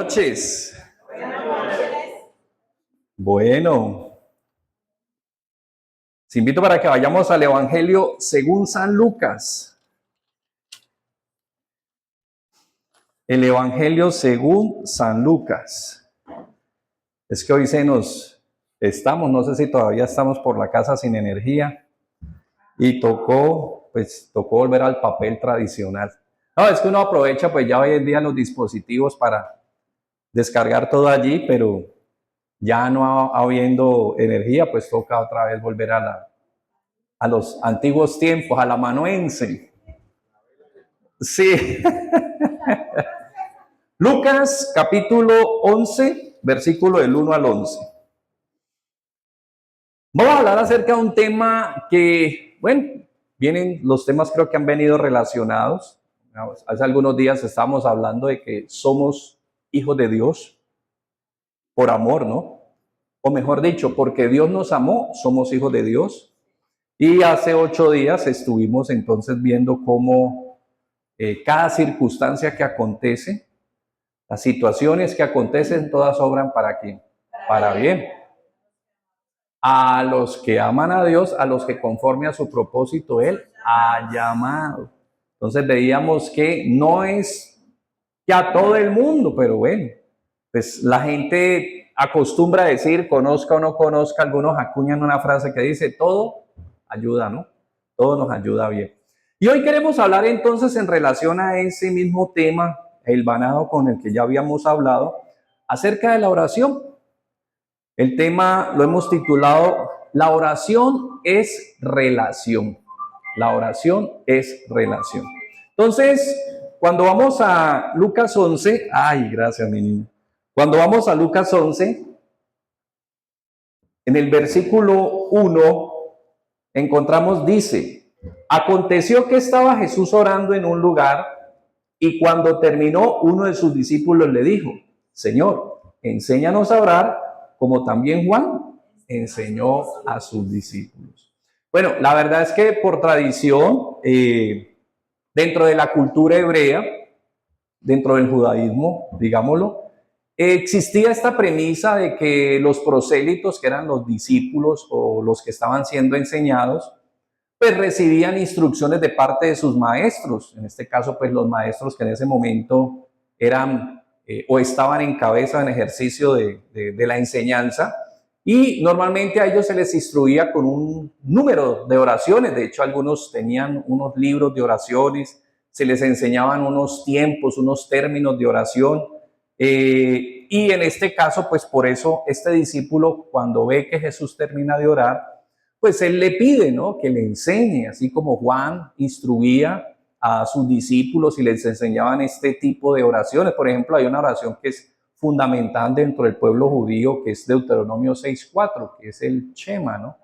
noches. Bueno, te invito para que vayamos al Evangelio según San Lucas. El Evangelio según San Lucas. Es que hoy no sé si todavía estamos por la casa sin energía y tocó volver al papel tradicional. No, es que uno aprovecha pues ya hoy en día los dispositivos para descargar todo allí, pero ya no habiendo energía, pues toca otra vez volver a los antiguos tiempos, a la amanuense. Sí. Lucas capítulo 11, versículo del 1 al 11. Vamos a hablar acerca de un tema que, los temas creo que han venido relacionados. Hace algunos días estábamos hablando de que somos hijos de Dios por amor, ¿no? O mejor dicho, porque Dios nos amó, somos hijos de Dios. Y hace 8 días estuvimos entonces viendo cómo cada circunstancia que acontece, las situaciones que acontecen, todas obran ¿para quién? Para bien. A los que aman a Dios, a los que conforme a su propósito Él ha llamado. Entonces veíamos que no es que a todo el mundo, pero bueno, pues la gente acostumbra a decir, conozca o no conozca, algunos acuñan una frase que dice, todo ayuda, ¿no? Todo nos ayuda bien. Y hoy queremos hablar entonces en relación a ese mismo tema, el vanado con el que ya habíamos hablado, acerca de la oración. El tema lo hemos titulado, la oración es relación. La oración es relación. Entonces, cuando vamos a Lucas 11, gracias mi niño. Cuando vamos a Lucas 11, en el versículo 1, encontramos, dice, aconteció que estaba Jesús orando en un lugar y cuando terminó, uno de sus discípulos le dijo, Señor, enséñanos a orar como también Juan enseñó a sus discípulos. Bueno, la verdad es que por tradición, dentro de la cultura hebrea, dentro del judaísmo, digámoslo, existía esta premisa de que los prosélitos, que eran los discípulos o los que estaban siendo enseñados, pues recibían instrucciones de parte de sus maestros, en este caso pues los maestros que en ese momento eran o estaban en cabeza en ejercicio de la enseñanza, y normalmente a ellos se les instruía con un número de oraciones. De hecho, algunos tenían unos libros de oraciones, se les enseñaban unos tiempos, unos términos de oración, y en este caso pues por eso este discípulo, cuando ve que Jesús termina de orar, pues él le pide, ¿no?, que le enseñe, así como Juan instruía a sus discípulos y les enseñaban este tipo de oraciones. Por ejemplo, hay una oración que es fundamental dentro del pueblo judío, que es Deuteronomio 6:4, que es el Shema, ¿no?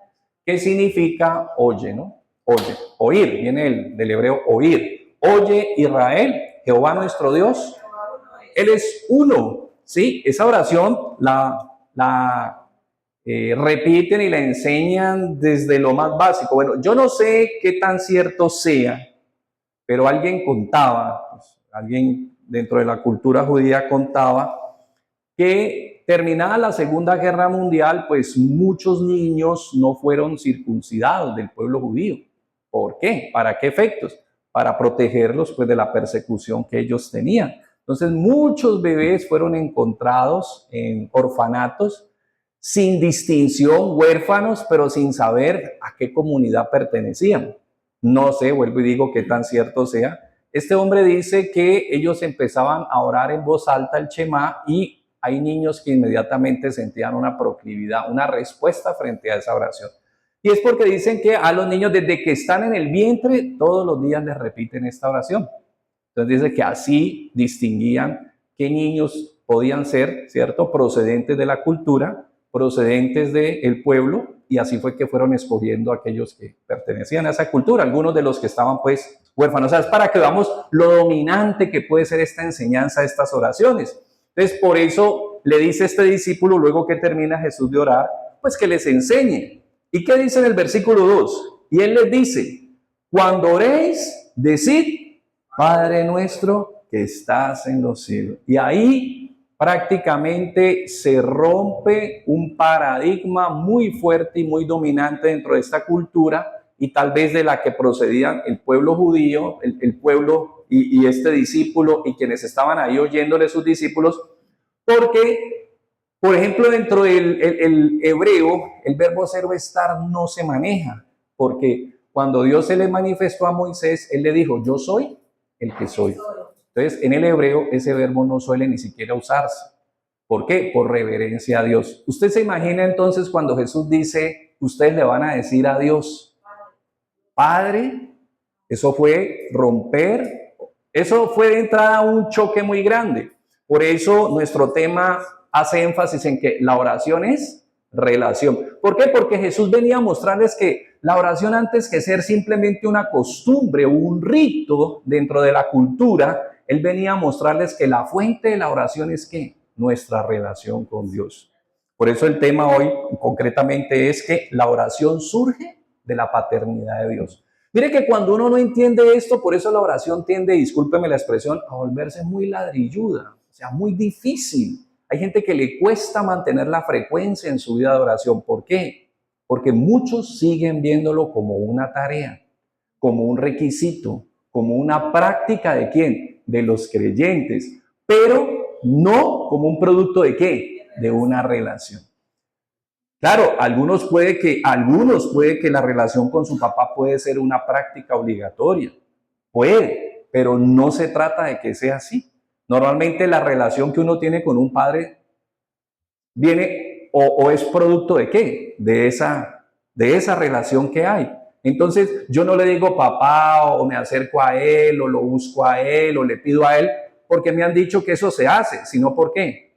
¿Qué significa oye, no? Oye, oír, viene del hebreo oír. Oye, Israel, Jehová nuestro Dios, Él es uno, ¿sí? Esa oración repiten y la enseñan desde lo más básico. Bueno, yo no sé qué tan cierto sea, pero alguien contaba, alguien dentro de la cultura judía contaba que terminada la Segunda Guerra Mundial, pues muchos niños no fueron circuncidados del pueblo judío. ¿Por qué? ¿Para qué efectos? Para protegerlos pues de la persecución que ellos tenían. Entonces muchos bebés fueron encontrados en orfanatos sin distinción, huérfanos, pero sin saber a qué comunidad pertenecían. No sé, vuelvo y digo qué tan cierto sea. Este hombre dice que ellos empezaban a orar en voz alta el Shema y hay niños que inmediatamente sentían una proclividad, una respuesta frente a esa oración. Y es porque dicen que a los niños desde que están en el vientre, todos los días les repiten esta oración. Entonces dice que así distinguían qué niños podían ser, ¿cierto?, procedentes de la cultura, procedentes del pueblo, y así fue que fueron escogiendo a aquellos que pertenecían a esa cultura, algunos de los que estaban pues huérfanos. O sea, es para que veamos lo dominante que puede ser esta enseñanza, estas oraciones. Entonces, por eso le dice este discípulo, luego que termina Jesús de orar, pues que les enseñe. ¿Y qué dice en el versículo 2? Y él les dice, cuando oréis, decid, Padre nuestro que estás en los cielos. Y ahí prácticamente se rompe un paradigma muy fuerte y muy dominante dentro de esta cultura y tal vez de la que procedían el pueblo judío, el pueblo y este discípulo y quienes estaban ahí oyéndole sus discípulos, porque, por ejemplo, dentro del el hebreo, el verbo ser o estar no se maneja, porque cuando Dios se le manifestó a Moisés, él le dijo, yo soy el que soy. Entonces, en el hebreo ese verbo no suele ni siquiera usarse. ¿Por qué? Por reverencia a Dios. Usted se imagina entonces cuando Jesús dice, ustedes le van a decir a Dios, Padre, eso fue romper, eso fue de entrada un choque muy grande. Por eso nuestro tema hace énfasis en que la oración es relación. ¿Por qué? Porque Jesús venía a mostrarles que la oración, antes que ser simplemente una costumbre o un rito dentro de la cultura, él venía a mostrarles que la fuente de la oración es ¿qué? Nuestra relación con Dios. Por eso el tema hoy concretamente es que la oración surge de la paternidad de Dios. Mire que cuando uno no entiende esto, por eso la oración tiende, discúlpeme la expresión, a volverse muy ladrilluda, o sea, muy difícil. Hay gente que le cuesta mantener la frecuencia en su vida de oración. ¿Por qué? Porque muchos siguen viéndolo como una tarea, como un requisito, como una práctica de ¿quién? De los creyentes, pero no como un producto de ¿qué? De una relación. Claro, algunos puede que la relación con su papá puede ser una práctica obligatoria, puede, pero no se trata de que sea así. Normalmente la relación que uno tiene con un padre viene o es producto de qué, de esa relación que hay. Entonces yo no le digo papá o me acerco a él o lo busco a él o le pido a él porque me han dicho que eso se hace, sino ¿por qué?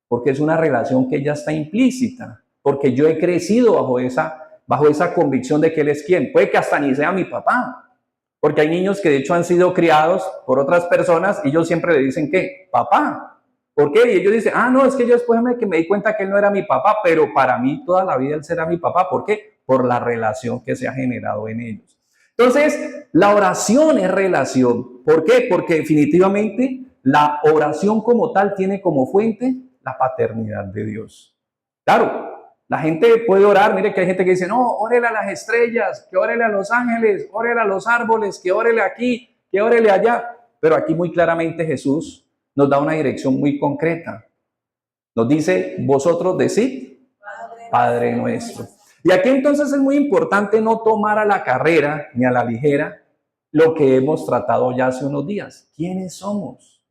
Porque es una relación que ya está implícita, porque yo he crecido bajo esa convicción de que él es quien, puede que hasta ni sea mi papá, porque hay niños que de hecho han sido criados por otras personas y ellos siempre le dicen ¿qué? Papá. ¿Por qué? Y ellos dicen, no, es que yo después me di cuenta que él no era mi papá, pero para mí toda la vida él será mi papá. ¿Por qué? Por la relación que se ha generado en ellos. Entonces, la oración es relación. ¿Por qué? Porque definitivamente la oración como tal tiene como fuente la paternidad de Dios. Claro, la gente puede orar, mire que hay gente que dice, no, órele a las estrellas, que órele a los ángeles, órele a los árboles, que órele aquí, que órele allá. Pero aquí muy claramente Jesús nos da una dirección muy concreta. Nos dice, vosotros decid, Padre nuestro. Y aquí entonces es muy importante no tomar a la carrera ni a la ligera lo que hemos tratado ya hace unos días. ¿Quiénes somos?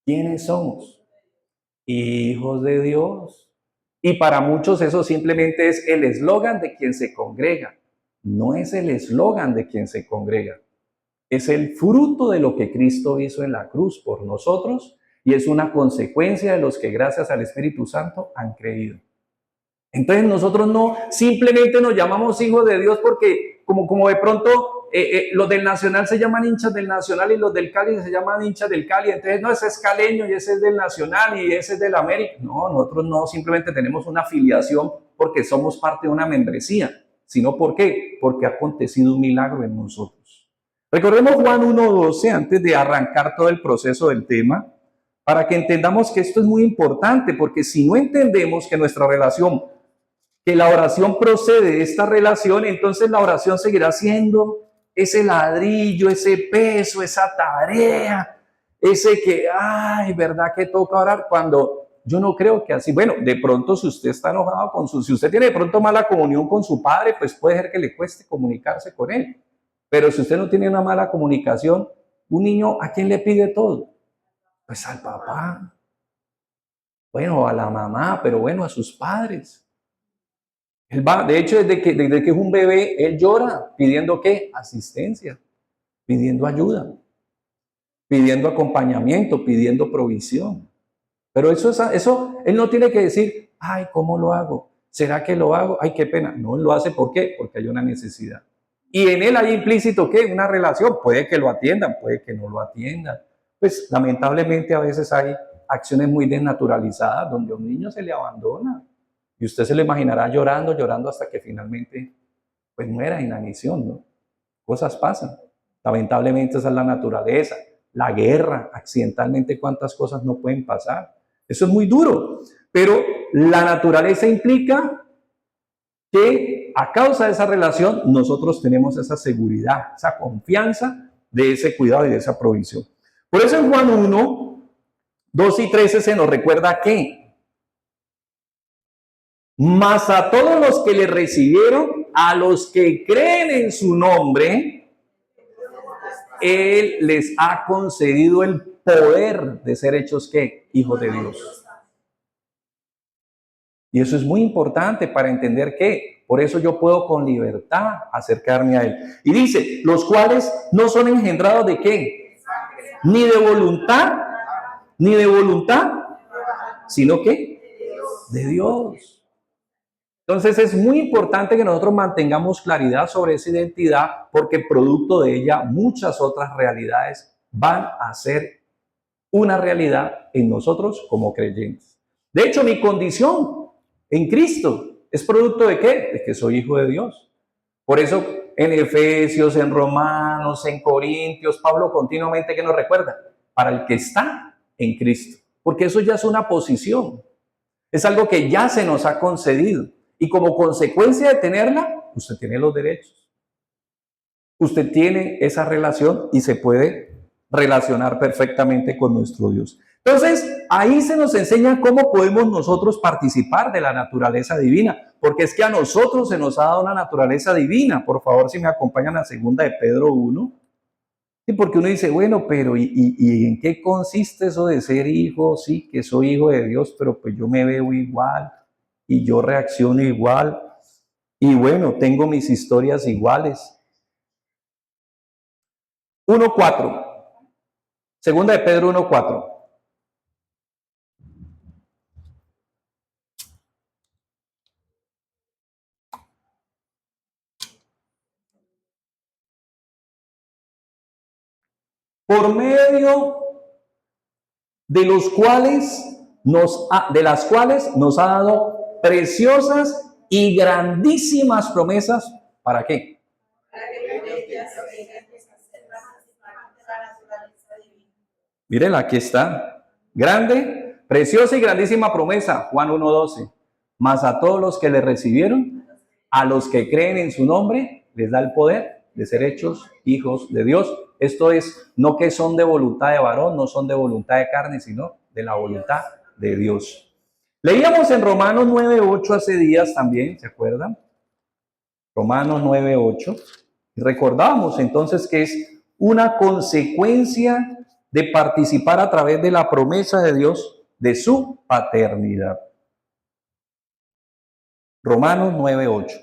¿Quiénes somos? Hijos de Dios. Y para muchos eso simplemente es el eslogan de quien se congrega. No es el eslogan de quien se congrega. Es el fruto de lo que Cristo hizo en la cruz por nosotros y es una consecuencia de los que gracias al Espíritu Santo han creído. Entonces nosotros no simplemente nos llamamos hijos de Dios porque como de pronto los del Nacional se llaman hinchas del Nacional y los del Cali se llaman hinchas del Cali. Entonces no, ese es caleño y ese es del Nacional y ese es del América. No, nosotros no simplemente tenemos una afiliación porque somos parte de una membresía, sino ¿por qué? Porque ha acontecido un milagro en nosotros. Recordemos Juan 1:12 antes de arrancar todo el proceso del tema, para que entendamos que esto es muy importante, porque si no entendemos que nuestra relación, que la oración procede de esta relación, entonces la oración seguirá siendo ese ladrillo, ese peso, esa tarea, ese que, ¿verdad que toca orar? Cuando yo no creo que así, bueno, de pronto si usted está enojado si usted tiene de pronto mala comunión con su padre, pues puede ser que le cueste comunicarse con él. Pero si usted no tiene una mala comunicación, un niño, ¿a quién le pide todo? Pues al papá. Bueno, a la mamá, pero bueno, a sus padres. Él va, de hecho, desde que es un bebé, él llora pidiendo ¿qué? Asistencia, pidiendo ayuda, pidiendo acompañamiento, pidiendo provisión. Pero eso, él no tiene que decir, ¿cómo lo hago? ¿Será que lo hago? Qué pena. No, él lo hace, ¿por qué? Porque hay una necesidad. Y en él hay implícito, ¿qué? Una relación. Puede que lo atiendan, puede que no lo atiendan. Pues lamentablemente a veces hay acciones muy desnaturalizadas donde a un niño se le abandona. Y usted se lo imaginará llorando, llorando hasta que finalmente pues muera inanición, ¿no? Cosas pasan. Lamentablemente esa es la naturaleza. La guerra, accidentalmente cuántas cosas no pueden pasar. Eso es muy duro. Pero la naturaleza implica que a causa de esa relación nosotros tenemos esa seguridad, esa confianza de ese cuidado y de esa provisión. Por eso en Juan 1, 2 y 13 se nos recuerda que mas a todos los que le recibieron, a los que creen en su nombre, Él les ha concedido el poder de ser hechos, ¿qué? Hijos de Dios. Y eso es muy importante para entender que por eso yo puedo con libertad acercarme a Él. Y dice, los cuales no son engendrados de ¿qué? Ni de voluntad, sino que de Dios. Entonces es muy importante que nosotros mantengamos claridad sobre esa identidad, porque producto de ella muchas otras realidades van a ser una realidad en nosotros como creyentes. De hecho, mi condición en Cristo es producto de ¿qué? De que soy hijo de Dios. Por eso en Efesios, en Romanos, en Corintios, Pablo continuamente que nos recuerda, para el que está en Cristo, porque eso ya es una posición, es algo que ya se nos ha concedido. Y como consecuencia de tenerla, usted tiene los derechos. Usted tiene esa relación y se puede relacionar perfectamente con nuestro Dios. Entonces, ahí se nos enseña cómo podemos nosotros participar de la naturaleza divina, porque es que a nosotros se nos ha dado una naturaleza divina. Por favor, si me acompañan a 2 de Pedro 1. Sí, porque uno dice, bueno, pero ¿y en qué consiste eso de ser hijo? Sí, que soy hijo de Dios, pero pues yo me veo igual y yo reacciono igual. Y bueno, tengo mis historias iguales. 1:4. 2 de Pedro 1:4. Por medio de las cuales nos ha dado preciosas y grandísimas promesas. ¿Para qué? Miren, aquí está. Grande, preciosa y grandísima promesa. Juan 1:12. Mas a todos los que le recibieron, a los que creen en su nombre, les da el poder de ser hechos hijos de Dios. Esto es, no que son de voluntad de varón, no son de voluntad de carne, sino de la voluntad de Dios. Leíamos en Romanos 9:8 hace días también, ¿se acuerdan? Romanos 9:8. Recordábamos entonces que es una consecuencia de participar a través de la promesa de Dios de su paternidad. Romanos 9:8.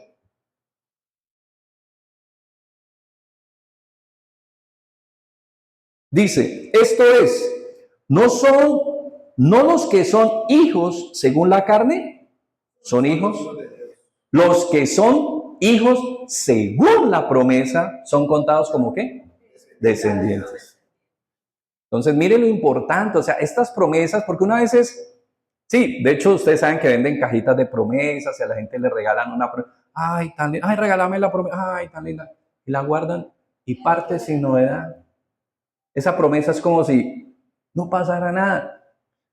Dice, esto es, no los que son hijos según la carne, son hijos. Los que son hijos según la promesa son contados como ¿qué? Descendientes. Entonces, mire lo importante, o sea, estas promesas, porque una vez es, sí, de hecho ustedes saben que venden cajitas de promesas y a la gente le regalan una promesa, ay, tan linda, ay, regálame la promesa, ay, tan linda, y la guardan y parte sin novedad. Esa promesa es como si no pasara nada.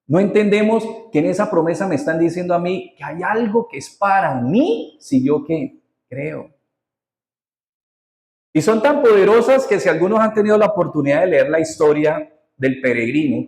No entendemos que en esa promesa me están diciendo a mí que hay algo que es para mí si yo ¿qué? Creo. Y son tan poderosas que si algunos han tenido la oportunidad de leer la historia del peregrino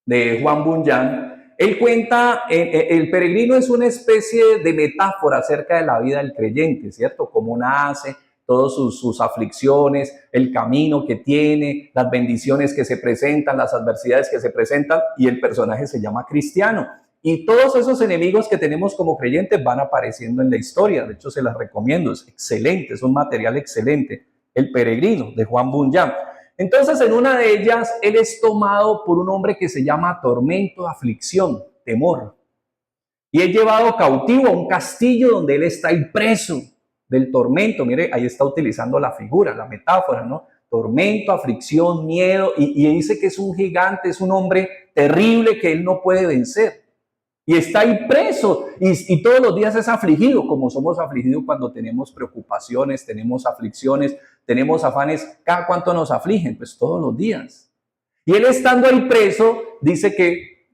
de Juan Bunyan, él cuenta, el peregrino es una especie de metáfora acerca de la vida del creyente, ¿cierto? Cómo nace, todas sus aflicciones, el camino que tiene, las bendiciones que se presentan, las adversidades que se presentan, y el personaje se llama Cristiano. Y todos esos enemigos que tenemos como creyentes van apareciendo en la historia. De hecho, se las recomiendo, es excelente, es un material excelente. El peregrino de Juan Bunyan. Entonces, en una de ellas, él es tomado por un hombre que se llama tormento, aflicción, temor. Y es llevado cautivo a un castillo donde él está ahí preso del tormento. Mire, ahí está utilizando la figura, la metáfora, ¿no? Tormento, aflicción, miedo. Y dice que es un gigante, es un hombre terrible que él no puede vencer. Y está ahí preso y todos los días es afligido, como somos afligidos cuando tenemos preocupaciones, tenemos aflicciones, tenemos afanes. ¿Cada cuánto nos afligen? Pues todos los días. Y él estando ahí preso, dice que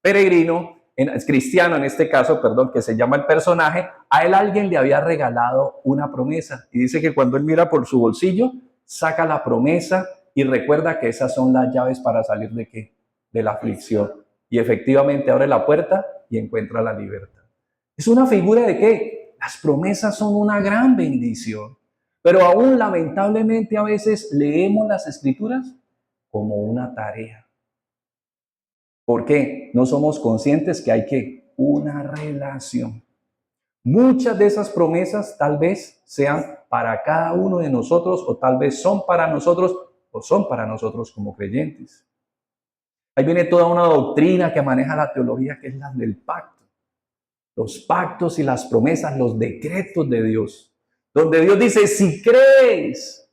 peregrino, es cristiano en este caso, perdón, que se llama el personaje, a él alguien le había regalado una promesa. Y dice que cuando él mira por su bolsillo, saca la promesa y recuerda que esas son las llaves para salir de ¿qué? De la aflicción. Y efectivamente abre la puerta y encuentra la libertad. Es una figura de que las promesas son una gran bendición. Pero aún lamentablemente a veces leemos las escrituras como una tarea. ¿Por qué? No somos conscientes que hay que una relación. Muchas de esas promesas tal vez sean para cada uno de nosotros o tal vez son para nosotros o son para nosotros como creyentes. Ahí viene toda una doctrina que maneja la teología que es la del pacto. Los pactos y las promesas, los decretos de Dios. Donde Dios dice, si crees,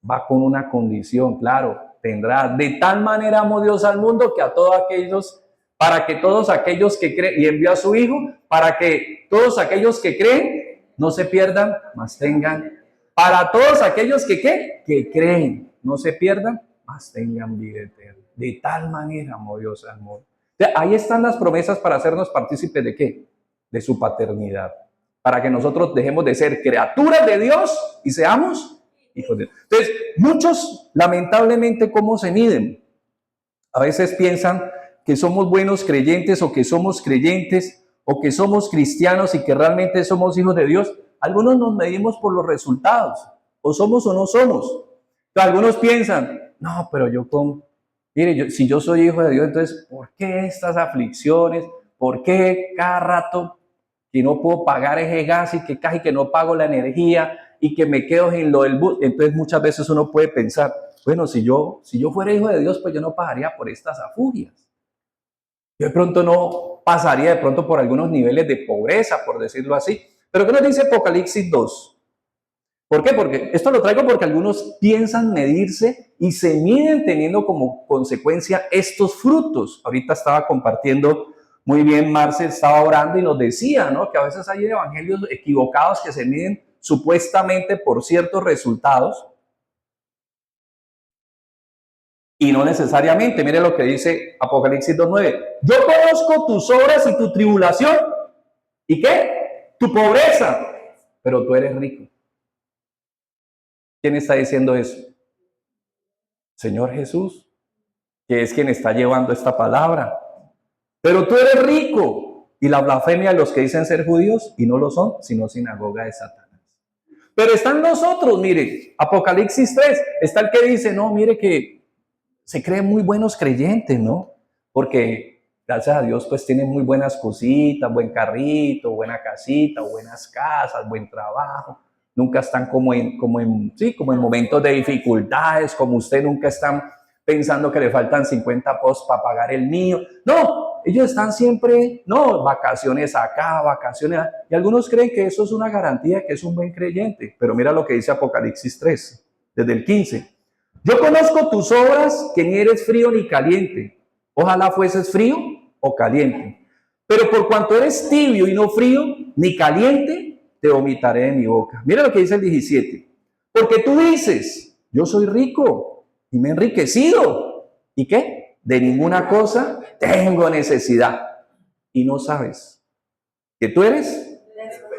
va con una condición, claro, tendrá. De tal manera amó Dios al mundo que a todos aquellos, para que todos aquellos que creen, y envió a su Hijo, para que todos aquellos que creen no se pierdan, mas tengan, para todos aquellos que ¿qué? Que creen, no se pierdan, mas tengan vida eterna. De tal manera amó Dios al mundo. Ahí están las promesas para hacernos partícipes de ¿qué? De su paternidad. Para que nosotros dejemos de ser criaturas de Dios y seamos hijos de Dios. Entonces, muchos, lamentablemente, ¿cómo se miden? A veces piensan que somos buenos creyentes o que somos creyentes o que somos cristianos y que realmente somos hijos de Dios. Algunos nos medimos por los resultados, o somos o no somos. Entonces, algunos piensan, no, pero si yo soy hijo de Dios, entonces, ¿por qué estas aflicciones? ¿Por qué cada rato que no puedo pagar ese gas y que casi que no pago la energía y que me quedo en lo del bus? Entonces muchas veces uno puede pensar, bueno, si yo fuera hijo de Dios, pues yo no pagaría por estas afugias. Yo de pronto no pasaría de pronto por algunos niveles de pobreza, por decirlo así. Pero ¿qué nos dice Apocalipsis 2? ¿Por qué? Porque esto lo traigo porque algunos piensan medirse y se miden teniendo como consecuencia estos frutos. Ahorita estaba compartiendo muy bien, Marce estaba orando y nos decía, ¿no? Que a veces hay evangelios equivocados que se miden supuestamente por ciertos resultados y no necesariamente. Mire lo que dice Apocalipsis 2:9. Yo conozco tus obras y tu tribulación. ¿Y qué? Tu pobreza. Pero tú eres rico. ¿Quién está diciendo eso? Señor Jesús, que es quien está llevando esta palabra. Pero tú eres rico. Y la blasfemia de los que dicen ser judíos y no lo son, sino sinagoga de Satanás. Pero están nosotros, mire, Apocalipsis 3, está el que dice, no, mire que se creen muy buenos creyentes, ¿no? Porque gracias a Dios pues tienen muy buenas cositas, buen carrito, buena casita, buenas casas, buen trabajo. Nunca están como en momentos de dificultades, como usted nunca están pensando que le faltan 50 pesos para pagar el mío. No, ellos están siempre, no, vacaciones acá, vacaciones allá. Y algunos creen que eso es una garantía, que es un buen creyente. Pero mira lo que dice Apocalipsis 3, desde el 15. Yo conozco tus obras, que ni eres frío ni caliente. Ojalá fueses frío o caliente. Pero por cuanto eres tibio y no frío ni caliente, te vomitaré de mi boca. Mira lo que dice el 17. Porque tú dices, yo soy rico y me he enriquecido. ¿Y qué? De ninguna cosa tengo necesidad. Y no sabes que tú eres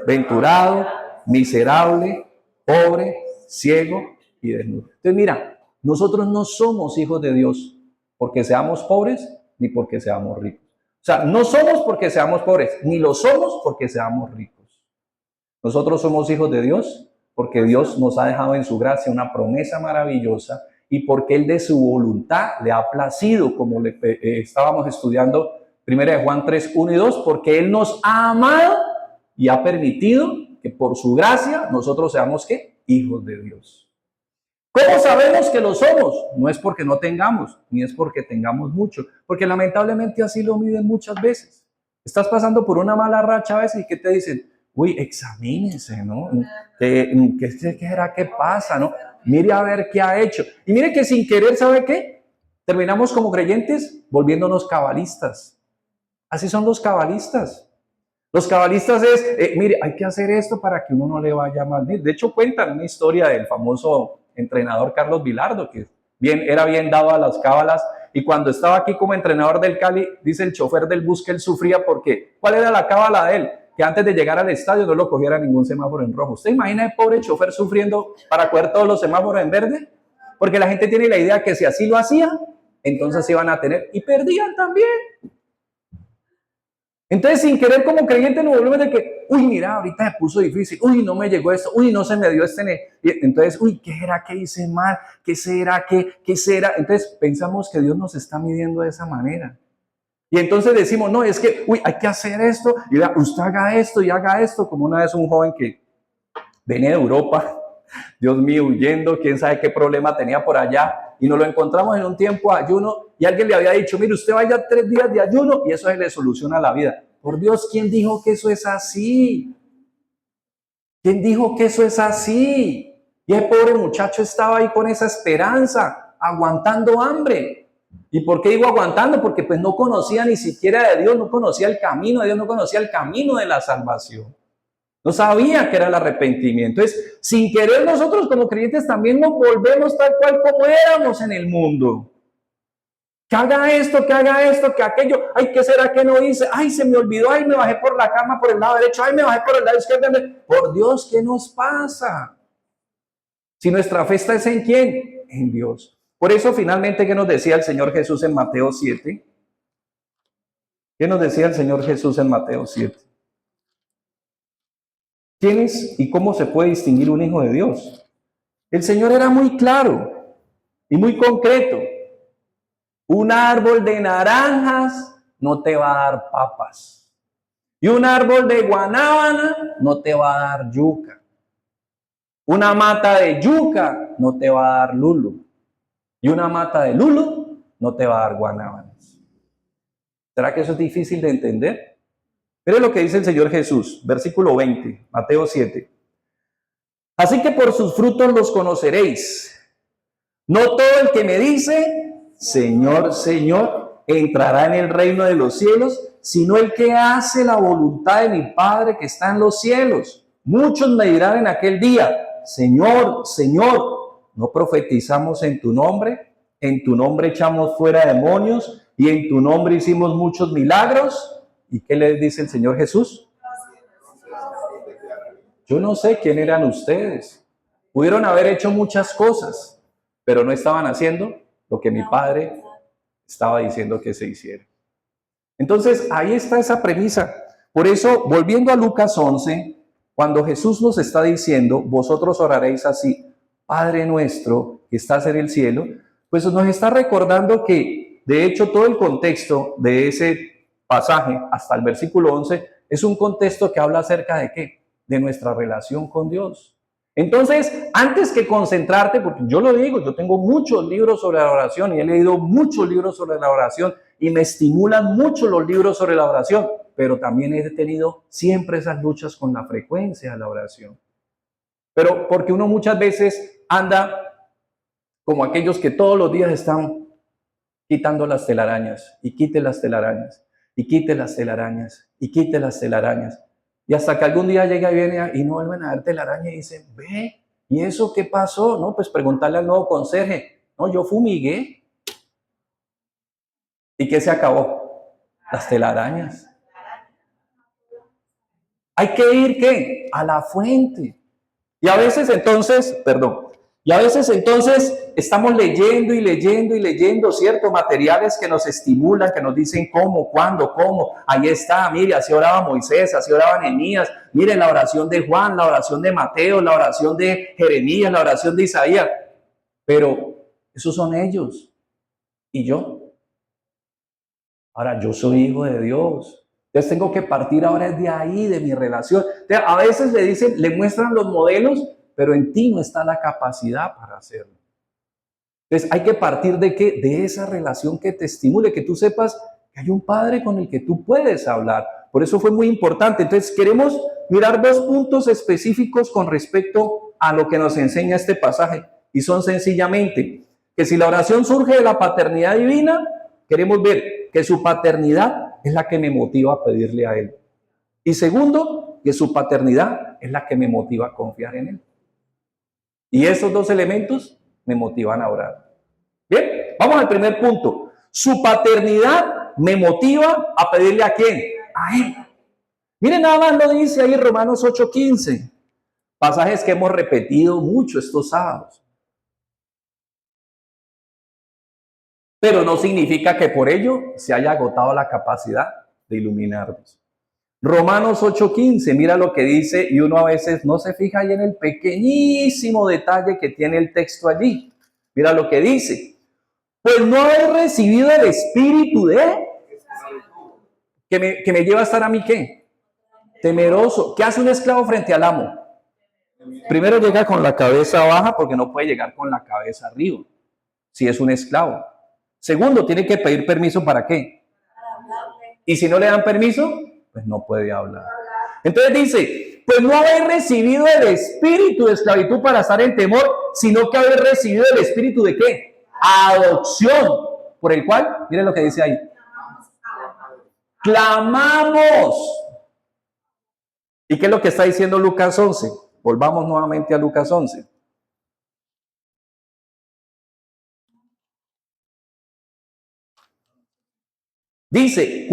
venturado, miserable, pobre, ciego y desnudo. Entonces mira, nosotros no somos hijos de Dios porque seamos pobres ni porque seamos ricos. O sea, no somos porque seamos pobres, ni lo somos porque seamos ricos. Nosotros somos hijos de Dios porque Dios nos ha dejado en su gracia una promesa maravillosa y porque Él de su voluntad le ha placido, como estábamos estudiando 1 Juan 3, 1 y 2, porque Él nos ha amado y ha permitido que por su gracia nosotros seamos ¿qué? Hijos de Dios. ¿Cómo sabemos que lo somos? No es porque no tengamos, ni es porque tengamos mucho, porque lamentablemente así lo miden muchas veces. Estás pasando por una mala racha a veces y ¿qué te dicen? Uy, examínese, ¿no? ¿Qué será que pasa, no? Mire a ver qué ha hecho. Y mire que sin querer, ¿sabe qué? Terminamos como creyentes volviéndonos cabalistas. Así son los cabalistas. Los cabalistas es, mire, hay que hacer esto para que uno no le vaya mal. De hecho, cuentan una historia del famoso entrenador Carlos Vilardo, que era bien dado a las cábalas. Y cuando estaba aquí como entrenador del Cali, dice el chofer del bus que él sufría porque, ¿cuál era la cábala de él? Que antes de llegar al estadio no lo cogiera ningún semáforo en rojo. ¿Usted imagina el pobre chofer sufriendo para coger todos los semáforos en verde? Porque la gente tiene la idea que si así lo hacía, entonces iban a tener, y perdían también. Entonces, sin querer como creyente nos volvemos de que, uy, mira, ahorita se puso difícil, uy, no me llegó esto, uy, no se me dio este. Entonces, uy, ¿qué era que hice mal? ¿Qué será? ¿Qué será? Entonces, pensamos que Dios nos está midiendo de esa manera. Y entonces decimos, no, es que, uy, hay que hacer esto, y vea, usted haga esto y haga esto, como una vez un joven que venía de Europa, Dios mío, huyendo, quién sabe qué problema tenía por allá, y nos lo encontramos en un tiempo de ayuno, y alguien le había dicho, mire, usted vaya 3 días de ayuno, y eso se le soluciona la vida. Por Dios, ¿quién dijo que eso es así? ¿Quién dijo que eso es así? Y el pobre muchacho estaba ahí con esa esperanza, aguantando hambre. ¿Y por qué digo aguantando? Porque pues no conocía ni siquiera de Dios, no conocía el camino de Dios, no conocía el camino de la salvación. No sabía que era el arrepentimiento. Entonces, sin querer nosotros como creyentes también nos volvemos tal cual como éramos en el mundo. Que haga esto, que aquello. Ay, ¿qué será que no hice? Ay, se me olvidó. Ay, me bajé por la cama por el lado derecho. Ay, me bajé por el lado izquierdo. Por Dios, ¿qué nos pasa? Si nuestra fe está en ¿quién? En Dios. Por eso, finalmente, ¿qué nos decía el Señor Jesús en Mateo 7? ¿Qué nos decía el Señor Jesús en Mateo 7? ¿Quién es y cómo se puede distinguir un hijo de Dios? El Señor era muy claro y muy concreto. Un árbol de naranjas no te va a dar papas. Y un árbol de guanábana no te va a dar yuca. Una mata de yuca no te va a dar lulo. Y una mata de lulo no te va a dar guanábanas. ¿Será que eso es difícil de entender? Mire lo que dice el Señor Jesús, versículo 20, Mateo 7. Así que por sus frutos los conoceréis. No todo el que me dice, Señor, Señor, entrará en el reino de los cielos, sino el que hace la voluntad de mi Padre que está en los cielos. Muchos me dirán en aquel día, Señor, Señor, ¿no profetizamos en tu nombre? En tu nombre echamos fuera demonios y en tu nombre hicimos muchos milagros. ¿Y qué les dice el Señor Jesús? Yo no sé quién eran ustedes. Pudieron haber hecho muchas cosas, pero no estaban haciendo lo que mi Padre estaba diciendo que se hiciera. Entonces, ahí está esa premisa. Por eso, volviendo a Lucas 11, cuando Jesús nos está diciendo, vosotros oraréis así, Padre nuestro que estás en el cielo, pues nos está recordando que, de hecho, todo el contexto de ese pasaje, hasta el versículo 11, es un contexto que habla acerca de ¿qué? De nuestra relación con Dios. Entonces, antes que concentrarte, porque yo lo digo, yo tengo muchos libros sobre la oración y he leído muchos libros sobre la oración y me estimulan mucho los libros sobre la oración, pero también he tenido siempre esas luchas con la frecuencia de la oración. Pero porque uno muchas veces anda como aquellos que todos los días están quitando las telarañas y quite las telarañas y quite las telarañas y quite las telarañas. Y hasta que algún día llega y viene y no vuelven a ver telaraña y dicen, ve, ¿y eso qué pasó? No, pues preguntarle al nuevo conserje. No, yo fumigué. ¿Y qué se acabó? Las telarañas. Hay que ir, ¿qué? A la fuente. Y a veces entonces estamos leyendo y leyendo y leyendo, ¿cierto? Materiales que nos estimulan, que nos dicen cómo, cuándo, cómo. Ahí está, mire, así oraba Moisés, así oraba Nehemías. Mire la oración de Juan, la oración de Mateo, la oración de Jeremías, la oración de Isaías. Pero esos son ellos. ¿Y yo? Ahora, yo soy hijo de Dios. Entonces tengo que partir ahora de ahí, de mi relación. Entonces, a veces le dicen, le muestran los modelos, pero en ti no está la capacidad para hacerlo. Entonces hay que partir de ¿qué? De esa relación que te estimule, que tú sepas que hay un Padre con el que tú puedes hablar. Por eso fue muy importante. Entonces queremos mirar 2 puntos específicos con respecto a lo que nos enseña este pasaje. Y son sencillamente que si la oración surge de la paternidad divina, queremos ver que su paternidad es la que me motiva a pedirle a Él. Y segundo, que su paternidad es la que me motiva a confiar en Él. Y esos 2 elementos me motivan a orar. Bien, vamos al primer punto. Su paternidad me motiva a pedirle ¿a quién? A Él. Miren, nada más lo dice ahí Romanos 8:15. Pasajes que hemos repetido mucho estos sábados. Pero no significa que por ello se haya agotado la capacidad de iluminarnos. Romanos 8:15, mira lo que dice, y uno a veces no se fija ahí en el pequeñísimo detalle que tiene el texto allí. Mira lo que dice. Pues no haber recibido el espíritu de... que me lleva a estar a mí, ¿qué? Temeroso. ¿Qué hace un esclavo frente al amo? Primero llega con la cabeza baja porque no puede llegar con la cabeza arriba, si es un esclavo. Segundo, tiene que pedir permiso ¿para qué? Y si no le dan permiso, pues no puede hablar. Entonces dice, pues no haber recibido el espíritu de esclavitud para estar en temor, sino que haber recibido el espíritu de ¿qué? Adopción, por el cual, miren lo que dice ahí. Clamamos. ¿Y qué es lo que está diciendo Lucas 11? Volvamos nuevamente a Lucas 11. Dice,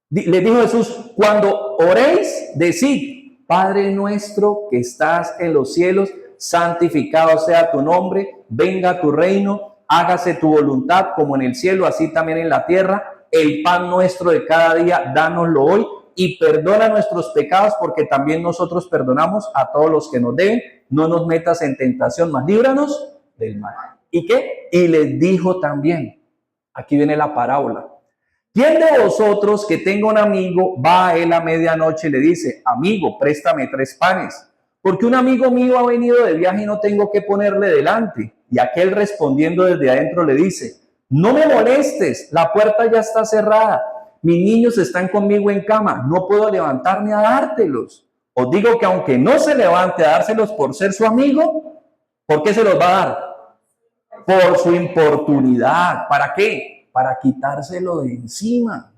le dijo Jesús, cuando oréis, decid, Padre nuestro que estás en los cielos, santificado sea tu nombre, venga tu reino, hágase tu voluntad como en el cielo, así también en la tierra. El pan nuestro de cada día, dánoslo hoy, y perdona nuestros pecados, porque también nosotros perdonamos a todos los que nos deben. No nos metas en tentación, mas líbranos del mal. ¿Y qué? Y les dijo también, aquí viene la parábola. ¿Quién de vosotros que tenga un amigo va a él a medianoche y le dice, amigo, préstame 3 panes? Porque un amigo mío ha venido de viaje y no tengo que ponerle delante. Y aquel respondiendo desde adentro le dice, no me molestes, la puerta ya está cerrada. Mis niños están conmigo en cama, no puedo levantarme a dártelos. Os digo que aunque no se levante a dárselos por ser su amigo, ¿por qué se los va a dar? Por su importunidad. ¿Para qué? Para quitárselo de encima.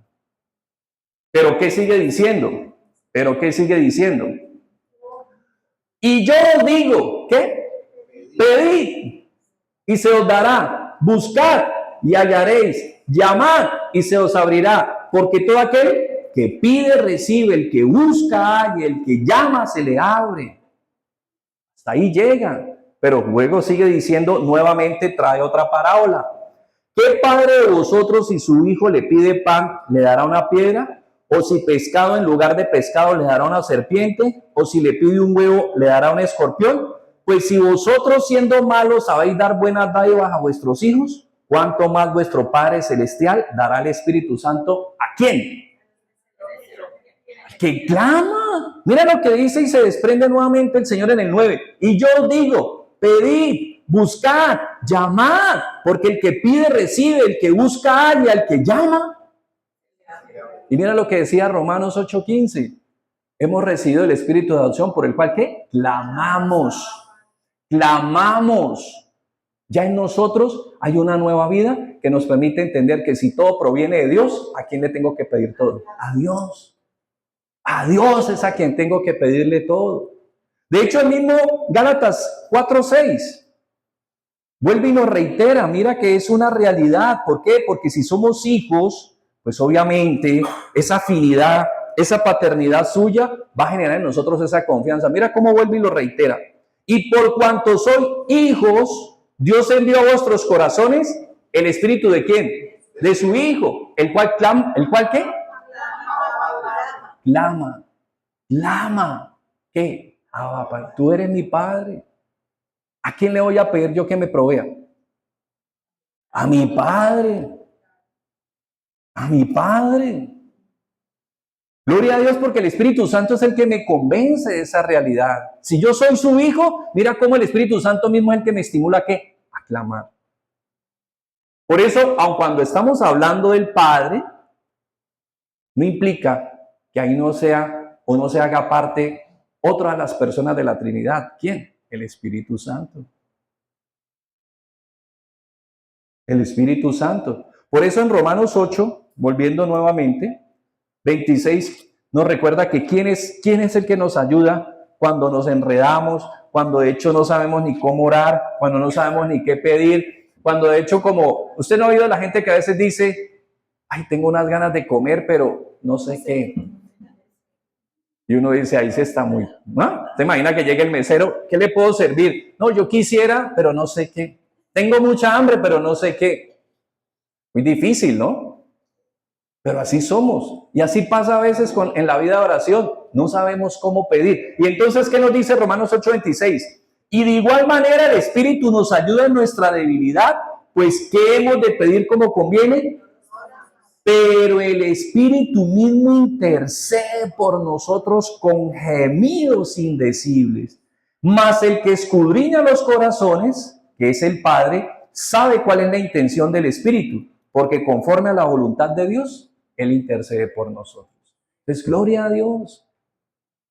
¿Pero qué sigue diciendo? ¿Pero qué sigue diciendo? Y yo os digo, ¿qué? Pedid y se os dará. Buscad y hallaréis. Llamad y se os abrirá. Porque todo aquel que pide recibe, el que busca halla, el que llama se le abre. Hasta ahí llega. Pero luego sigue diciendo nuevamente, trae otra parábola. ¿Qué padre de vosotros si su hijo le pide pan, le dará una piedra? ¿O si pescado en lugar de pescado le dará una serpiente? ¿O si le pide un huevo, le dará un escorpión? Pues si vosotros siendo malos sabéis dar buenas dádivas a vuestros hijos, ¿cuánto más vuestro Padre Celestial dará el Espíritu Santo? ¿A quién? Que clama. Mira lo que dice y se desprende nuevamente el Señor en el 9. Y yo os digo, pedid, buscad, llamad, porque el que pide recibe, el que busca halla, el que llama. Y mira lo que decía Romanos 8:15. Hemos recibido el Espíritu de adopción por el cual ¿qué? Clamamos. Clamamos. Ya en nosotros hay una nueva vida que nos permite entender que si todo proviene de Dios, ¿a quién le tengo que pedir todo? A Dios. A Dios es a quien tengo que pedirle todo. De hecho, el mismo Gálatas 4:6 vuelve y nos reitera, mira que es una realidad. ¿Por qué? Porque si somos hijos, pues obviamente esa afinidad, esa paternidad suya va a generar en nosotros esa confianza. Mira cómo vuelve y lo reitera. Y por cuanto sois hijos, Dios envió a vuestros corazones el espíritu ¿de quién? De su Hijo, el cual clama, ¿el cual qué? Clama. ¿Qué? Abba, tú eres mi Padre. ¿A quién le voy a pedir yo que me provea? A mi Padre. A mi Padre. Gloria a Dios porque el Espíritu Santo es el que me convence de esa realidad. Si yo soy su hijo, mira cómo el Espíritu Santo mismo es el que me estimula ¿qué? A clamar. Por eso, aun cuando estamos hablando del Padre, no implica que ahí no sea o no se haga parte otra de las personas de la Trinidad. ¿Quién? El Espíritu Santo. El Espíritu Santo. Por eso en Romanos 8, volviendo nuevamente, 26 nos recuerda que quién es el que nos ayuda cuando nos enredamos, cuando de hecho no sabemos ni cómo orar, cuando no sabemos ni qué pedir. Cuando de hecho, como usted no ha oído a la gente que a veces dice, ay, tengo unas ganas de comer, pero no sé qué. Y uno dice, ahí se está muy, ¿no? ¿Te imaginas que llegue el mesero? ¿Qué le puedo servir? No, yo quisiera, pero no sé qué. Tengo mucha hambre, pero no sé qué. Muy difícil, ¿no? Pero así somos. Y así pasa a veces en la vida de oración. No sabemos cómo pedir. Y entonces, ¿qué nos dice Romanos 8:26? Y de igual manera el Espíritu nos ayuda en nuestra debilidad, pues ¿qué hemos de pedir como conviene? Pero el Espíritu mismo intercede por nosotros con gemidos indecibles. Mas el que escudriña los corazones, que es el Padre, sabe cuál es la intención del Espíritu, porque conforme a la voluntad de Dios, Él intercede por nosotros. Pues gloria a Dios.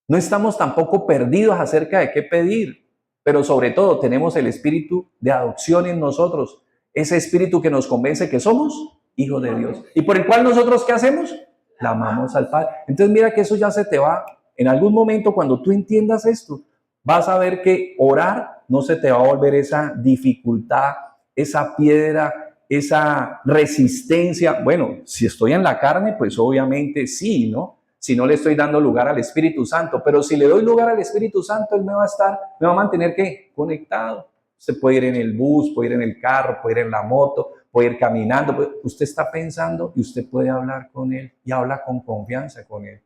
No estamos tampoco perdidos acerca de qué pedir, pero sobre todo tenemos el espíritu de adopción en nosotros, ese espíritu que nos convence que somos hijos de Dios y por el cual nosotros ¿qué hacemos? La amamos al Padre. Entonces mira que eso ya se te va. En algún momento cuando tú entiendas esto, vas a ver que orar no se te va a volver esa dificultad, esa piedra, esa resistencia. Bueno, si estoy en la carne, pues obviamente sí, ¿no? Si no le estoy dando lugar al Espíritu Santo, pero si le doy lugar al Espíritu Santo, Él me va a mantener ¿qué? Conectado. Usted puede ir en el bus, puede ir en el carro, puede ir en la moto, puede ir caminando. Usted está pensando y usted puede hablar con Él y habla con confianza con Él.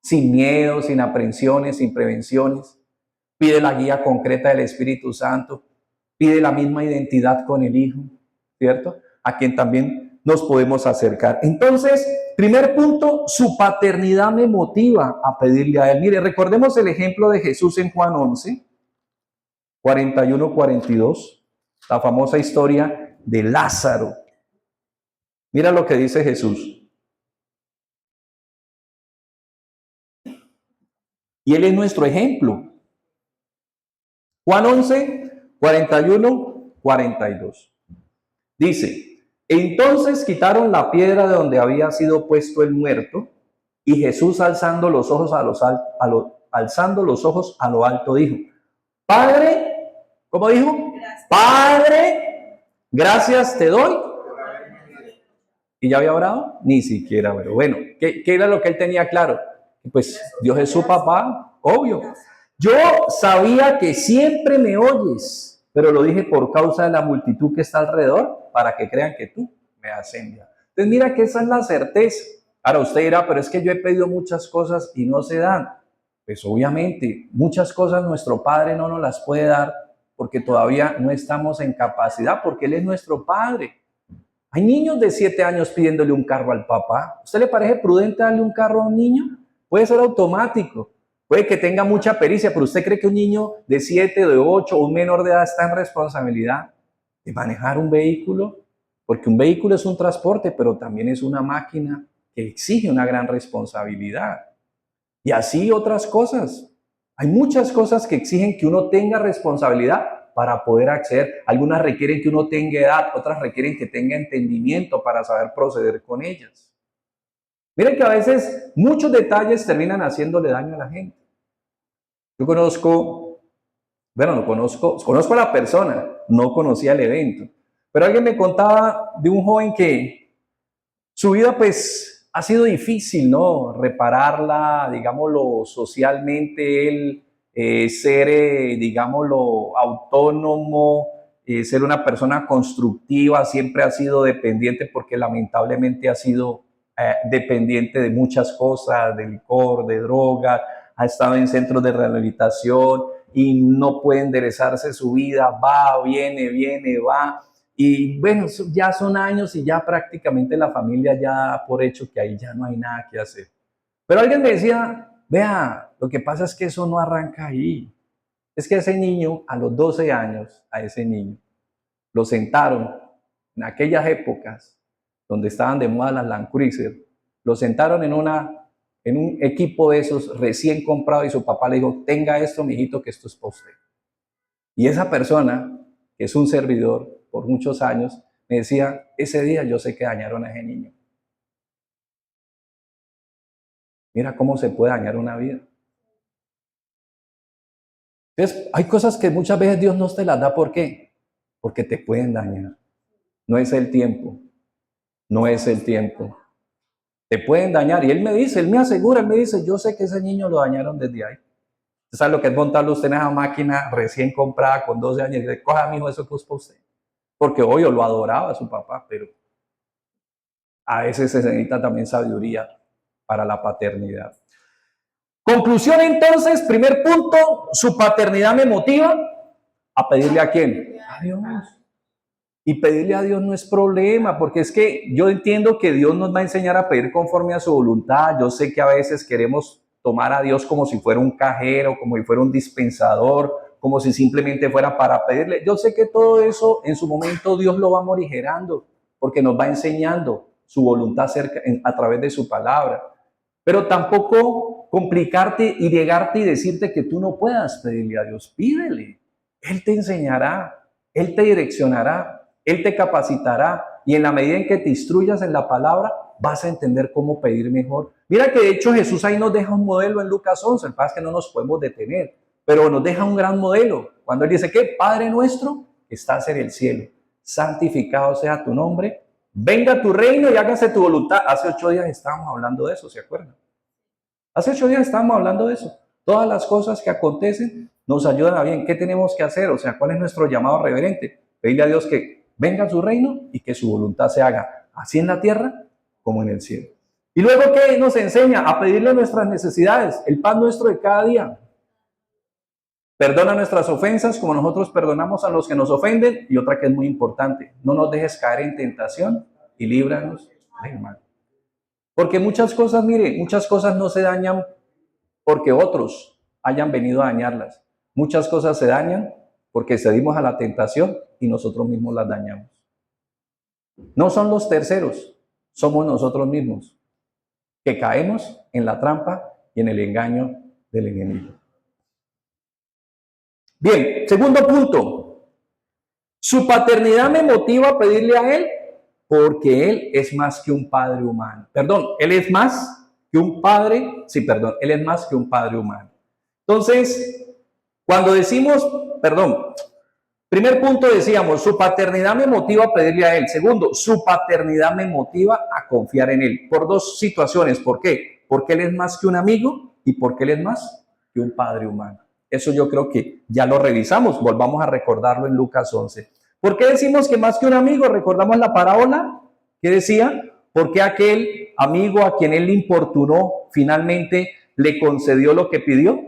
Sin miedo, sin aprensiones, sin prevenciones. Pide la guía concreta del Espíritu Santo. Pide la misma identidad con el Hijo, ¿cierto? A quien también nos podemos acercar. Entonces, primer punto, su paternidad me motiva a pedirle a Él. Mire, recordemos el ejemplo de Jesús en Juan 11, 41-42, la famosa historia de Lázaro. Mira lo que dice Jesús. Y Él es nuestro ejemplo. Juan 11, 41-42. Dice, entonces quitaron la piedra de donde había sido puesto el muerto, y Jesús alzando los ojos alzando los ojos a lo alto dijo, Padre, ¿cómo dijo? Padre, gracias te doy. ¿Y ya había orado? Ni siquiera, pero bueno, ¿qué era lo que él tenía claro? Pues Dios es su papá, obvio. Yo sabía que siempre me oyes, pero lo dije por causa de la multitud que está alrededor, para que crean que tú me has enviado. Entonces mira que esa es la certeza. Ahora usted dirá, pero es que yo he pedido muchas cosas y no se dan. Pues obviamente, muchas cosas nuestro Padre no nos las puede dar porque todavía no estamos en capacidad, porque Él es nuestro Padre. Hay niños de 7 años pidiéndole un carro al papá. ¿Usted le parece prudente darle un carro a un niño? Puede ser automático, puede que tenga mucha pericia, pero ¿usted cree que un niño de 7, de 8 o un menor de edad está en responsabilidad de manejar un vehículo? Porque un vehículo es un transporte, pero también es una máquina que exige una gran responsabilidad. Y así otras cosas. Hay muchas cosas que exigen que uno tenga responsabilidad para poder acceder. Algunas requieren que uno tenga edad, otras requieren que tenga entendimiento para saber proceder con ellas. Miren que a veces muchos detalles terminan haciéndole daño a la gente. Yo conozco a la persona, no conocía el evento, pero alguien me contaba de un joven que su vida pues ha sido difícil, ¿no? Repararla, digámoslo, socialmente, él ser, digámoslo, autónomo, ser una persona constructiva, siempre ha sido dependiente porque lamentablemente ha sido dependiente de muchas cosas, de licor, de droga, ha estado en centros de rehabilitación y no puede enderezarse su vida, va, viene, va. Y bueno, ya son años y ya prácticamente la familia ya da por hecho que ahí ya no hay nada que hacer. Pero alguien me decía, vea, lo que pasa es que eso no arranca ahí. Es que ese niño, a los 12 años, a ese niño, lo sentaron en aquellas épocas donde estaban de moda las Land Cruiser, lo sentaron en un equipo de esos recién comprado y su papá le dijo, tenga esto, mijito, que esto es para usted. Y esa persona, que es un servidor por muchos años, me decía, ese día yo sé que dañaron a ese niño. Mira cómo se puede dañar una vida. Entonces, hay cosas que muchas veces Dios no te las da, ¿por qué? Porque te pueden dañar. No es el tiempo. No es el tiempo. Te pueden dañar. Y él me dice, él me asegura, él me dice, yo sé que ese niño lo dañaron desde ahí. ¿Sabes lo que es montarlo usted en esa máquina recién comprada con 12 años? Y dice, coja, mijo, eso es para usted. Porque obvio lo adoraba a su papá, pero a veces se necesita también sabiduría para la paternidad. Conclusión entonces, primer punto, su paternidad me motiva a pedirle a quién? A Dios. Y pedirle a Dios no es problema, porque es que yo entiendo que Dios nos va a enseñar a pedir conforme a su voluntad. Yo sé que a veces queremos tomar a Dios como si fuera un cajero, como si fuera un dispensador, como si simplemente fuera para pedirle. Yo sé que todo eso en su momento Dios lo va morigerando, porque nos va enseñando su voluntad a través de su palabra. Pero tampoco complicarte y llegarte y decirte que tú no puedas pedirle a Dios. Pídele. Él te enseñará, Él te direccionará. Él te capacitará y en la medida en que te instruyas en la palabra, vas a entender cómo pedir mejor. Mira que de hecho Jesús ahí nos deja un modelo en Lucas 11, el pasa es que no nos podemos detener, pero nos deja un gran modelo. Cuando Él dice que Padre nuestro, estás en el cielo, santificado sea tu nombre, venga tu reino y hágase tu voluntad. Hace 8 días estábamos hablando de eso, ¿se acuerdan? Hace 8 días estábamos hablando de eso. Todas las cosas que acontecen nos ayudan a bien. ¿Qué tenemos que hacer? O sea, ¿cuál es nuestro llamado reverente? Pedirle a Dios que venga a su reino y que su voluntad se haga así en la tierra como en el cielo. Y luego, ¿qué nos enseña? A pedirle nuestras necesidades, el pan nuestro de cada día. Perdona nuestras ofensas como nosotros perdonamos a los que nos ofenden. Y otra que es muy importante, no nos dejes caer en tentación y líbranos del mal. Porque muchas cosas, mire, muchas cosas no se dañan porque otros hayan venido a dañarlas. Muchas cosas se dañan porque cedimos a la tentación y nosotros mismos las dañamos. No son los terceros, somos nosotros mismos que caemos en la trampa y en el engaño del enemigo. Bien, segundo punto. Su paternidad me motiva a pedirle a Él porque Él es más que un padre humano. Perdón, Él es más que un padre, Él es más que un padre humano. Entonces, cuando decimos, primer punto decíamos, su paternidad me motiva a pedirle a Él. Segundo, su paternidad me motiva a confiar en Él. Por dos situaciones. ¿Por qué? Porque Él es más que un amigo y porque Él es más que un padre humano. Eso yo creo que ya lo revisamos. Volvamos a recordarlo en Lucas 11. ¿Por qué decimos que más que un amigo? Recordamos la parábola que decía, ¿por qué aquel amigo a quien Él le importunó finalmente le concedió lo que pidió?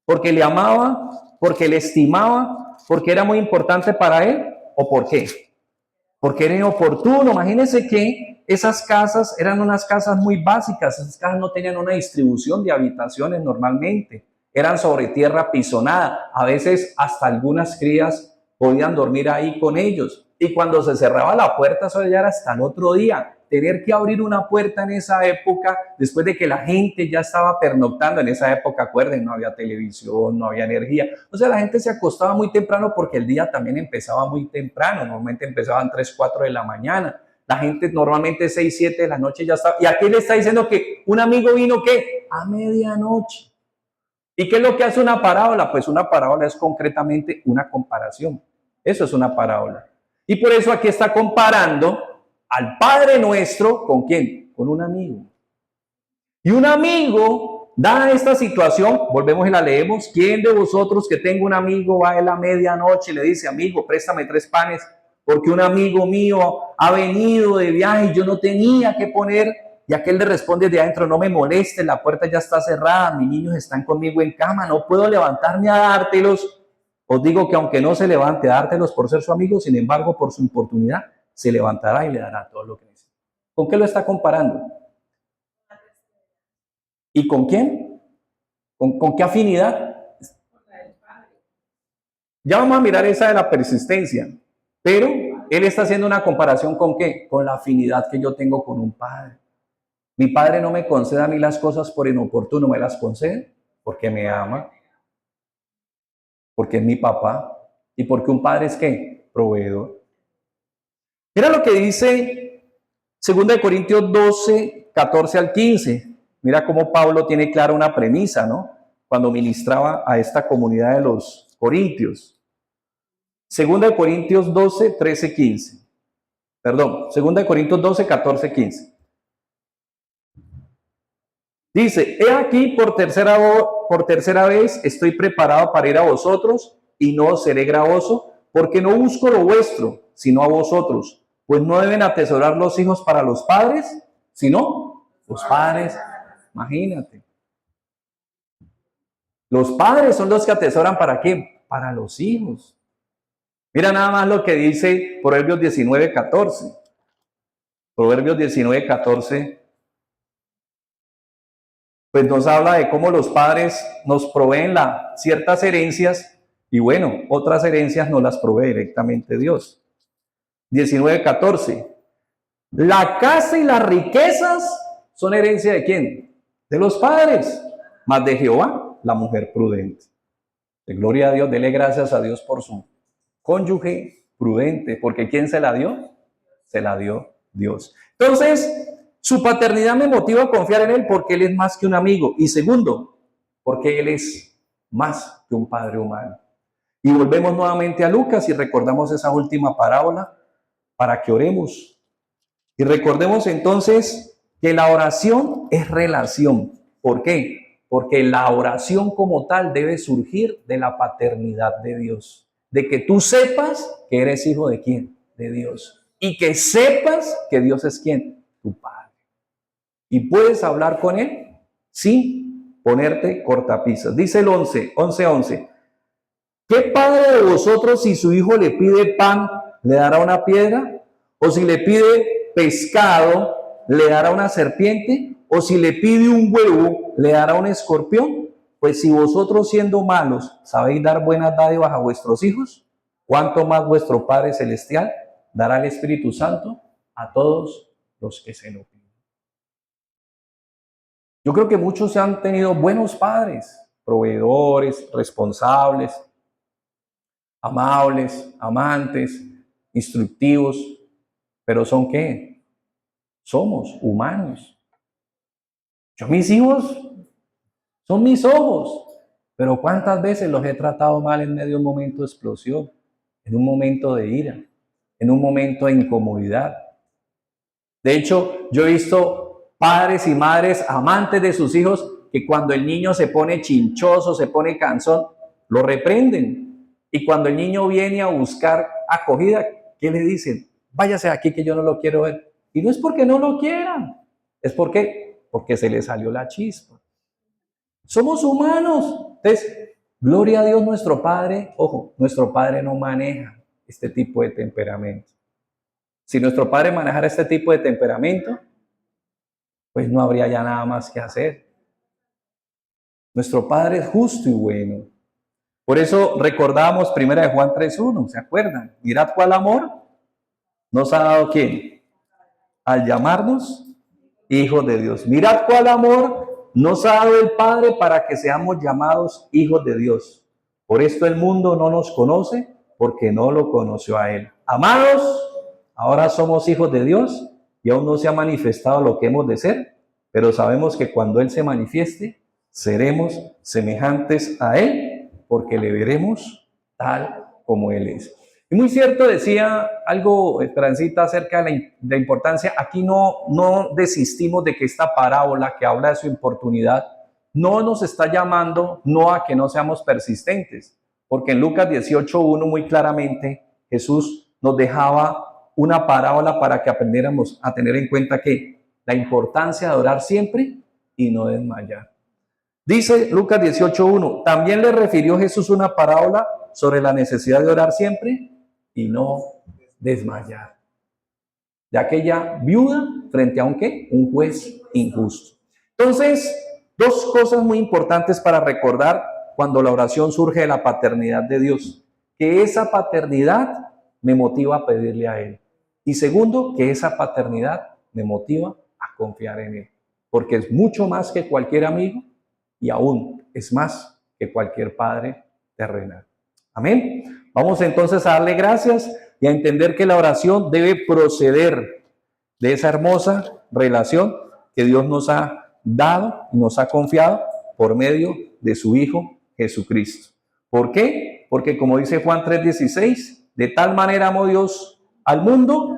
¿Porque le amaba? ¿Porque le estimaba? ¿Porque era muy importante para él? ¿O por qué? Porque era inoportuno. Imagínense que esas casas eran unas casas muy básicas. Esas casas no tenían una distribución de habitaciones normalmente. Eran sobre tierra pisonada. A veces hasta algunas crías podían dormir ahí con ellos. Y cuando se cerraba la puerta, eso ya era hasta el otro día. Tener que abrir una puerta en esa época, después de que la gente ya estaba pernoctando, en esa época, acuerden, no había televisión, no había energía. O sea, la gente se acostaba muy temprano porque el día también empezaba muy temprano. Normalmente empezaban 3, 4 de la mañana. La gente normalmente 6, 7 de la noche ya estaba. Y aquí le está diciendo que un amigo vino, ¿qué? A medianoche. ¿Y qué es lo que hace una parábola? Pues una parábola es concretamente una comparación. Eso es una parábola. Y por eso aquí está comparando al Padre Nuestro, ¿con quién? Con un amigo. Y un amigo, dada esta situación, volvemos y la leemos. ¿Quién de vosotros que tenga un amigo va a la medianoche y le dice, amigo, préstame 3 panes, porque un amigo mío ha venido de viaje y yo no tenía que poner? Y aquel le responde de adentro, no me moleste, la puerta ya está cerrada, mis niños están conmigo en cama, no puedo levantarme a dártelos. Os digo que aunque no se levante a dártelos por ser su amigo, sin embargo, por su importunidad, se levantará y le dará todo lo que necesita. ¿Con qué lo está comparando? ¿Y con quién? ¿Con qué afinidad? Ya vamos a mirar esa de la persistencia, pero él está haciendo una comparación ¿con qué? Con la afinidad que yo tengo con un padre. Mi padre no me concede a mí las cosas por inoportuno, me las concede porque me ama, porque es mi papá y porque un padre es ¿qué? Proveedor. Mira lo que dice 2 Corintios 12, 14 al 15. Mira cómo Pablo tiene clara una premisa, ¿no? Cuando ministraba a esta comunidad de los corintios. 2 Corintios 12, 13, 15. Perdón, 2 Corintios 12, 14, 15. Dice, he aquí por tercera vez estoy preparado para ir a vosotros y no os seré gravoso, porque no busco lo vuestro, sino a vosotros. Pues no deben atesorar los hijos para los padres, sino los padres. Imagínate. Los padres son los que atesoran ¿para qué? Para los hijos. Mira nada más lo que dice Proverbios 19, 14. Proverbios 19, 14. Pues nos habla de cómo los padres nos proveen ciertas herencias y bueno, otras herencias nos las provee directamente Dios. 19, 14. La casa y las riquezas son herencia ¿de quién? De los padres, mas de Jehová, la mujer prudente. De gloria a Dios, dele gracias a Dios por su cónyuge prudente, porque ¿quién se la dio? Se la dio Dios. Entonces, su paternidad me motiva a confiar en él porque él es más que un amigo. Y segundo, porque él es más que un padre humano. Y volvemos nuevamente a Lucas y recordamos esa última parábola para que oremos. Y recordemos entonces que la oración es relación. ¿Por qué? Porque la oración como tal debe surgir de la paternidad de Dios. De que tú sepas que eres hijo de quién? De Dios. Y que sepas que Dios es quién? Tu Padre. ¿Y puedes hablar con Él? Sin ponerte cortapisas. Dice el 11. ¿Qué padre de vosotros si su hijo le pide pan, le dará una piedra? ¿O si le pide pescado, le dará una serpiente? ¿O si le pide un huevo, le dará un escorpión? Pues si vosotros siendo malos sabéis dar buenas dádivas a vuestros hijos, ¿cuánto más vuestro Padre Celestial dará el Espíritu Santo a todos los que se lo piden? Yo creo que muchos han tenido buenos padres, proveedores, responsables, amables, amantes, instructivos, pero ¿son qué? Somos humanos. Mis hijos son mis ojos, pero ¿cuántas veces los he tratado mal en medio de un momento de explosión, en un momento de ira, en un momento de incomodidad? De hecho, yo he visto padres y madres amantes de sus hijos que cuando el niño se pone chinchoso, se pone cansón, lo reprenden. Y cuando el niño viene a buscar acogida, ¿qué le dicen? Váyase aquí que yo no lo quiero ver. Y no es porque no lo quieran, es porque se le salió la chispa. Somos humanos. Entonces, gloria a Dios nuestro Padre. Ojo, nuestro Padre no maneja este tipo de temperamento. Si nuestro Padre manejara este tipo de temperamento, pues no habría ya nada más que hacer. Nuestro Padre es justo y bueno. Por eso recordamos 1 Juan 3:1, ¿se acuerdan? Mirad cuál amor nos ha dado ¿quién? Al llamarnos hijos de Dios. Mirad cuál amor nos ha dado el Padre para que seamos llamados hijos de Dios. Por esto el mundo no nos conoce, porque no lo conoció a Él. Amados, ahora somos hijos de Dios y aún no se ha manifestado lo que hemos de ser, pero sabemos que cuando Él se manifieste, seremos semejantes a Él, porque le veremos tal como Él es. Y muy cierto, decía algo Esperancita acerca de la importancia. Aquí no desistimos de que esta parábola que habla de su importunidad no nos está llamando no a que no seamos persistentes, porque en Lucas 18:1 muy claramente Jesús nos dejaba una parábola para que aprendiéramos a tener en cuenta que la importancia de orar siempre y no desmayar. Dice Lucas 18:1, también le refirió Jesús una parábola sobre la necesidad de orar siempre y no desmayar. De aquella viuda frente a un ¿qué? Un juez injusto. Entonces, dos cosas muy importantes para recordar cuando la oración surge de la paternidad de Dios. Que esa paternidad me motiva a pedirle a Él. Y segundo, que esa paternidad me motiva a confiar en Él. Porque es mucho más que cualquier amigo y aún es más que cualquier padre terrenal. Amén. Vamos entonces a darle gracias y a entender que la oración debe proceder de esa hermosa relación que Dios nos ha dado y nos ha confiado por medio de su Hijo Jesucristo. ¿Por qué? Porque como dice Juan 3:16, de tal manera amó Dios al mundo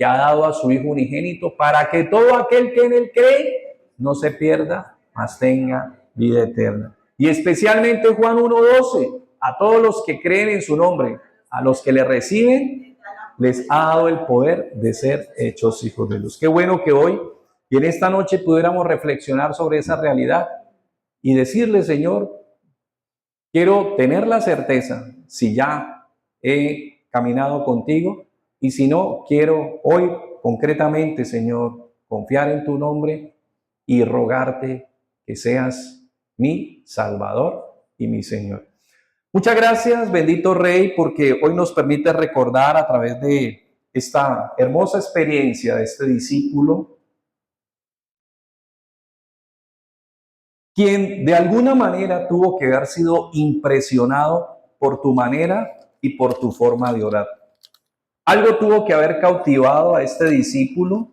que ha dado a su Hijo unigénito para que todo aquel que en él cree no se pierda, mas tenga vida eterna. Y especialmente Juan 1:12, a todos los que creen en su nombre, a los que le reciben, les ha dado el poder de ser hechos hijos de luz. Qué bueno que hoy y en esta noche pudiéramos reflexionar sobre esa realidad y decirle, Señor, quiero tener la certeza si ya he caminado contigo y si no, quiero hoy concretamente, Señor, confiar en tu nombre y rogarte que seas mi Salvador y mi Señor. Muchas gracias, bendito Rey, porque hoy nos permite recordar a través de esta hermosa experiencia de este discípulo, quien de alguna manera tuvo que haber sido impresionado por tu manera y por tu forma de orar. Algo tuvo que haber cautivado a este discípulo,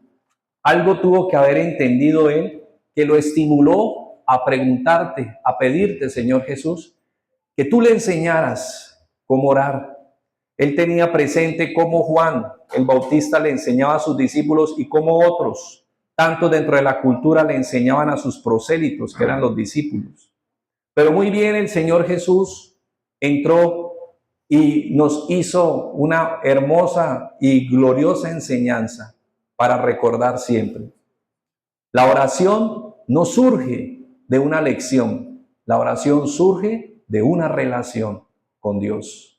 algo tuvo que haber entendido él, que lo estimuló a preguntarte, a pedirte, Señor Jesús, que tú le enseñaras cómo orar. Él tenía presente cómo Juan el Bautista le enseñaba a sus discípulos y cómo otros, tanto dentro de la cultura, le enseñaban a sus prosélitos, que eran los discípulos. Pero muy bien, el Señor Jesús entró y nos hizo una hermosa y gloriosa enseñanza para recordar siempre. La oración no surge de una lección, la oración surge de una relación con Dios.